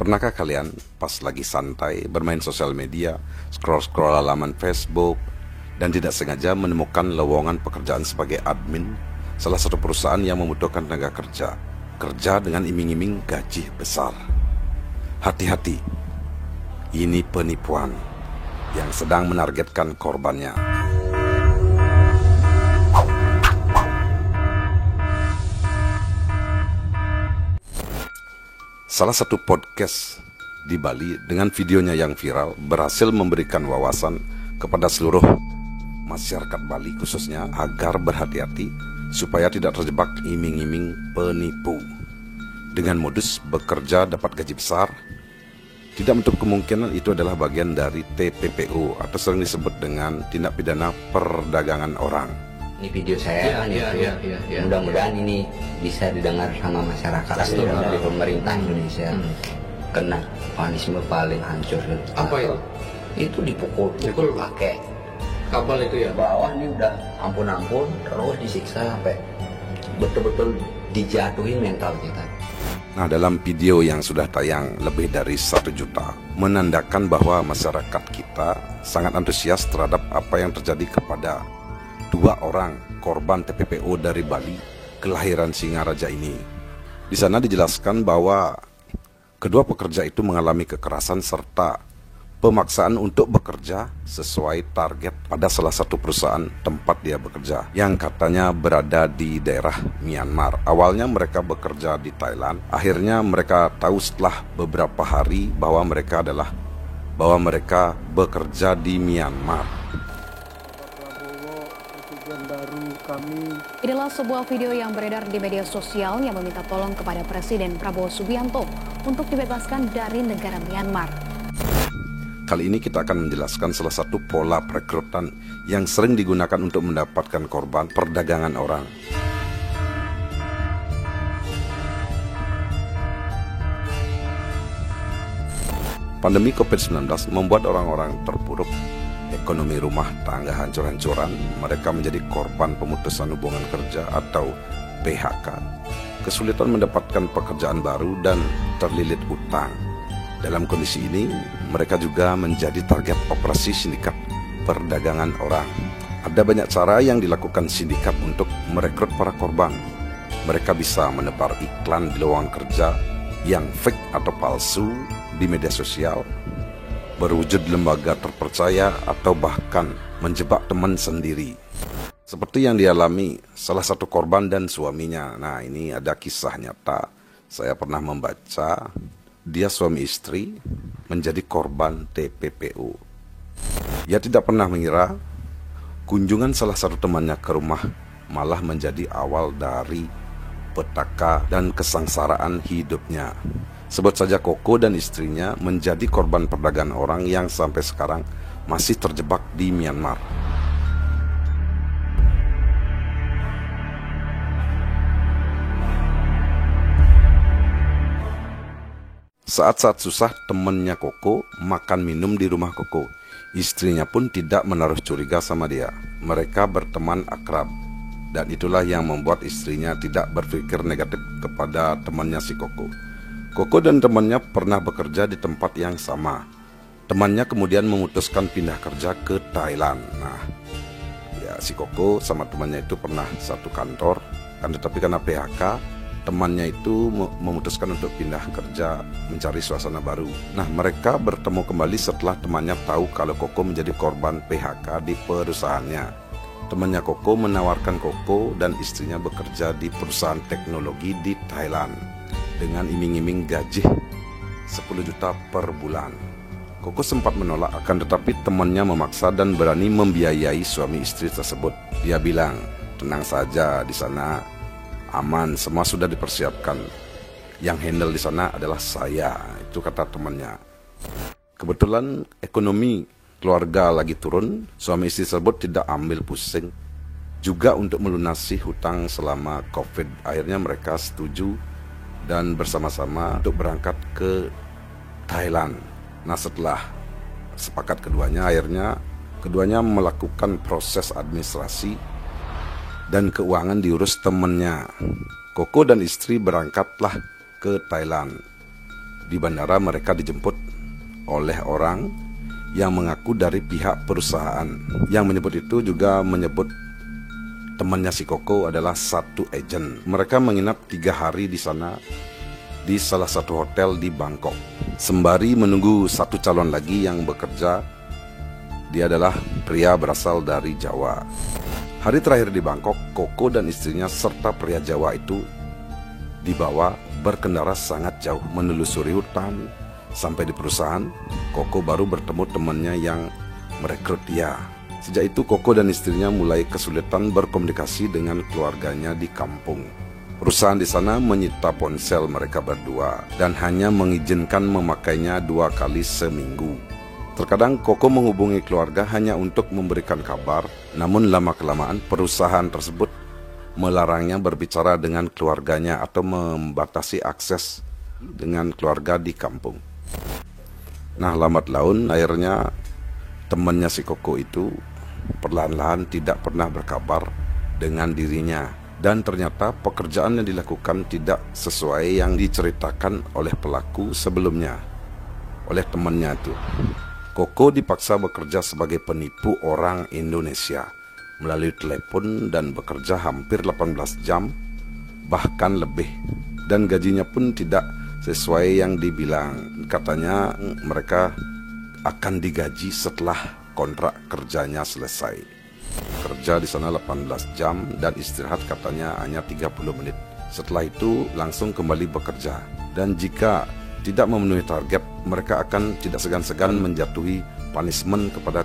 Pernahkah kalian pas lagi santai bermain sosial media, scroll-scroll halaman Facebook, dan tidak sengaja menemukan lowongan pekerjaan sebagai admin salah satu perusahaan yang membutuhkan tenaga kerja dengan iming-iming gaji besar? Hati-hati, ini penipuan yang sedang menargetkan korbannya. Salah satu podcast di Bali dengan videonya yang viral berhasil memberikan wawasan kepada seluruh masyarakat Bali khususnya agar berhati-hati supaya tidak terjebak iming-iming penipu. Dengan modus bekerja dapat gaji besar, tidak menutup kemungkinan itu adalah bagian dari TPPO atau sering disebut dengan tindak pidana perdagangan orang. Ini video saya mudah-mudahan ini bisa didengar sama masyarakat dari pemerintah Indonesia. Kena panisme paling hancur. Apa itu? Itu dipukul pakai Kabel itu ya? bawah ini udah ampun-ampun, terus disiksa sampai betul-betul dijatuhin mental kita. Nah, dalam video yang sudah tayang lebih dari 1 juta menandakan bahwa masyarakat kita sangat antusias terhadap apa yang terjadi kepada 2 orang korban TPPO dari Bali kelahiran Singaraja ini. Di sana dijelaskan bahwa kedua pekerja itu mengalami kekerasan serta pemaksaan untuk bekerja sesuai target pada salah satu perusahaan tempat dia bekerja yang katanya berada di daerah Myanmar. Awalnya mereka bekerja di Thailand, akhirnya mereka tahu setelah beberapa hari bahwa mereka bekerja di Myanmar. Inilah sebuah video yang beredar di media sosial yang meminta tolong kepada Presiden Prabowo Subianto untuk dibebaskan dari negara Myanmar. Kali ini kita akan menjelaskan salah satu pola perekrutan yang sering digunakan untuk mendapatkan korban perdagangan orang. Pandemi COVID-19 membuat orang-orang terpuruk, ekonomi rumah tangga hancur-hancuran, mereka menjadi korban pemutusan hubungan kerja atau PHK, kesulitan mendapatkan pekerjaan baru dan terlilit utang. Dalam kondisi ini, mereka juga menjadi target operasi sindikat perdagangan orang. Ada banyak cara yang dilakukan sindikat untuk merekrut para korban. Mereka bisa menebar iklan di lowongan kerja yang fake atau palsu di media sosial, berwujud lembaga terpercaya, atau bahkan menjebak teman sendiri. Seperti yang dialami salah satu korban dan suaminya. Nah, ini ada kisah nyata. Saya pernah membaca, dia suami istri menjadi korban TPPO. Ia tidak pernah mengira kunjungan salah satu temannya ke rumah malah menjadi awal dari petaka dan kesengsaraan hidupnya. Sebut saja Koko dan istrinya menjadi korban perdagangan orang yang sampai sekarang masih terjebak di Myanmar. Saat-saat susah, temannya Koko makan minum di rumah Koko. Istrinya pun tidak menaruh curiga sama dia. Mereka berteman akrab. Dan itulah yang membuat istrinya tidak berpikir negatif kepada temannya si Koko. Koko dan temannya pernah bekerja di tempat yang sama. Temannya kemudian memutuskan pindah kerja ke Thailand. Nah, ya si Koko sama temannya itu pernah satu kantor, kan tetapi karena PHK, temannya itu memutuskan untuk pindah kerja mencari suasana baru. Nah, mereka bertemu kembali setelah temannya tahu kalau Koko menjadi korban PHK di perusahaannya. Temannya Koko menawarkan Koko dan istrinya bekerja di perusahaan teknologi di Thailand dengan iming-iming gaji 10 juta per bulan. Koko sempat menolak, akan tetapi temannya memaksa dan berani membiayai suami istri tersebut. Dia bilang, tenang saja, di sana aman, semua sudah dipersiapkan. Yang handle di sana adalah saya, itu kata temannya. Kebetulan ekonomi keluarga lagi turun, suami istri tersebut tidak ambil pusing juga untuk melunasi hutang selama COVID. Akhirnya mereka setuju dan bersama-sama untuk berangkat ke Thailand. Nah, setelah sepakat keduanya, akhirnya keduanya melakukan proses administrasi dan keuangan diurus temannya. Koko dan istri berangkatlah ke Thailand. Di bandara mereka dijemput oleh orang yang mengaku dari pihak perusahaan. Yang menyebut itu juga menyebut temannya si Koko adalah satu agen. Mereka menginap 3 hari di sana di salah satu hotel di Bangkok. Sembari menunggu satu calon lagi yang bekerja. Dia adalah pria berasal dari Jawa. Hari terakhir di Bangkok, Koko dan istrinya serta pria Jawa itu dibawa berkendara sangat jauh menelusuri hutan. Sampai di perusahaan, Koko baru bertemu temannya yang merekrut dia. Sejak itu Koko dan istrinya mulai kesulitan berkomunikasi dengan keluarganya di kampung. Perusahaan di sana menyita ponsel mereka berdua dan hanya mengizinkan memakainya 2 kali seminggu. Terkadang Koko menghubungi keluarga hanya untuk memberikan kabar, namun lama-kelamaan perusahaan tersebut melarangnya berbicara dengan keluarganya atau membatasi akses dengan keluarga di kampung. Nah, lambat laun akhirnya temannya si Koko itu perlahan-lahan tidak pernah berkabar dengan dirinya. Dan ternyata pekerjaan yang dilakukan tidak sesuai yang diceritakan oleh pelaku sebelumnya, oleh temannya itu. Koko dipaksa bekerja sebagai penipu orang Indonesia melalui telepon dan bekerja hampir 18 jam, bahkan lebih. Dan gajinya pun tidak sesuai yang dibilang. Katanya mereka akan digaji setelah kontrak kerjanya selesai. Kerja di sana 18 jam dan istirahat katanya hanya 30 menit. Setelah itu langsung kembali bekerja. Dan jika tidak memenuhi target, mereka akan tidak segan-segan menjatuhi punishment kepada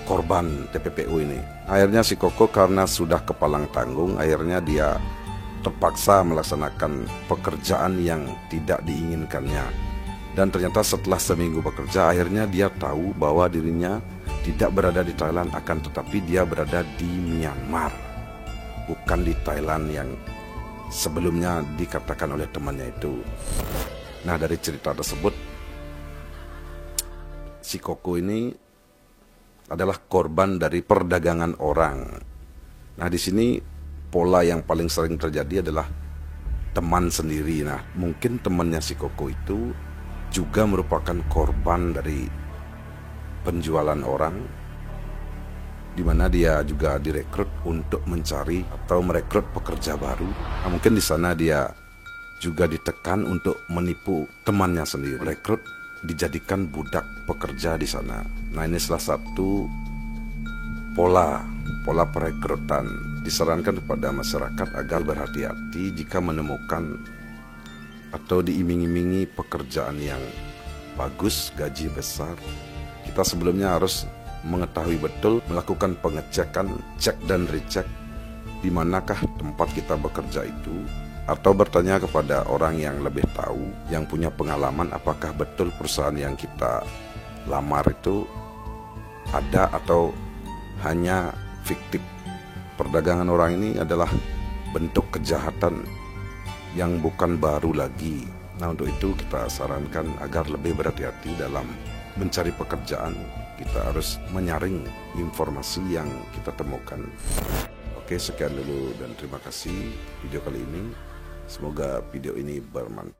korban TPPU ini. Akhirnya si Koko karena sudah kepalang tanggung, akhirnya dia terpaksa melaksanakan pekerjaan yang tidak diinginkannya. Dan ternyata setelah seminggu bekerja, akhirnya dia tahu bahwa dirinya tidak berada di Thailand, akan tetapi dia berada di Myanmar, bukan di Thailand yang sebelumnya dikatakan oleh temannya itu. Nah, dari cerita tersebut, si Koko ini adalah korban dari perdagangan orang. Nah, di sini pola yang paling sering terjadi adalah teman sendiri. Nah, mungkin temannya si Koko itu juga merupakan korban dari penjualan orang, di mana dia juga direkrut untuk mencari atau merekrut pekerja baru. Nah, mungkin di sana dia juga ditekan untuk menipu temannya sendiri. Rekrut dijadikan budak pekerja di sana. Nah, ini salah satu pola perekrutan. Disarankan kepada masyarakat agar berhati-hati jika menemukan atau diiming-imingi pekerjaan yang bagus, gaji besar. Kita sebelumnya harus mengetahui betul, melakukan pengecekan, cek dan recheck di manakah tempat kita bekerja itu, atau bertanya kepada orang yang lebih tahu, yang punya pengalaman, apakah betul perusahaan yang kita lamar itu ada atau hanya fiktif. Perdagangan orang ini adalah bentuk kejahatan yang bukan baru lagi. Nah, untuk itu kita sarankan agar lebih berhati-hati dalam mencari pekerjaan. Kita harus menyaring informasi yang kita temukan. Oke, sekian dulu dan terima kasih video kali ini. Semoga video ini bermanfaat.